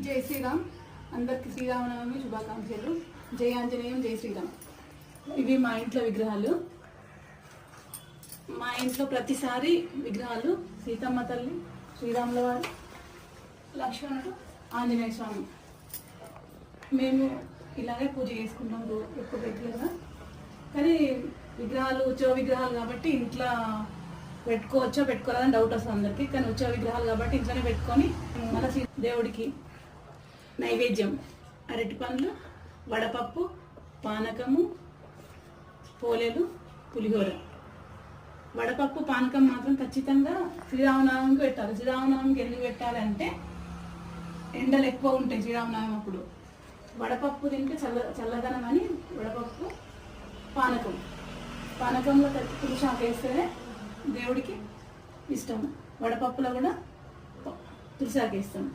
జై శ్రీరామ్. అందరికి శ్రీరామనవమి శుభాకాంక్షలు. జై ఆంజనేయం, జై శ్రీరామ్. ఇవి మా ఇంట్లో విగ్రహాలు. మా ఇంట్లో ప్రతిసారి విగ్రహాలు సీతమ్మ తల్లి, శ్రీరాముల వారు, లక్ష్మణుడు, ఆంజనేయ స్వామి. మేము ఇలాగే పూజ చేసుకుంటాం ఎక్కువ రెగ్యులర్గా. కానీ విగ్రహాలు ఉత్సవ విగ్రహాలు కాబట్టి ఇంట్లో పెట్టుకోవచ్చో పెట్టుకోవాలని డౌట్ వస్తుంది అందరికీ. కానీ ఉత్సవ విగ్రహాలు కాబట్టి ఇంట్లోనే పెట్టుకొని మళ్ళీ దేవుడికి నైవేద్యం అరటి పండ్లు, వడపప్పు, పానకము, పోలేలు, పులిహోర. వడపప్పు పానకం మాత్రం ఖచ్చితంగా శ్రీరామనవమికి పెట్టాలి. శ్రీరామనవమికి ఎందుకు పెట్టాలంటే ఎండలు ఎక్కువ ఉంటాయి శ్రీరామనవమి అప్పుడు. వడపప్పు తింటే చల్లదనం అని వడపప్పు, పానకం. పానకంలో తులసాకు వేస్తేనే దేవుడికి ఇష్టం. వడపప్పులో కూడా తులసాకు వేస్తాం.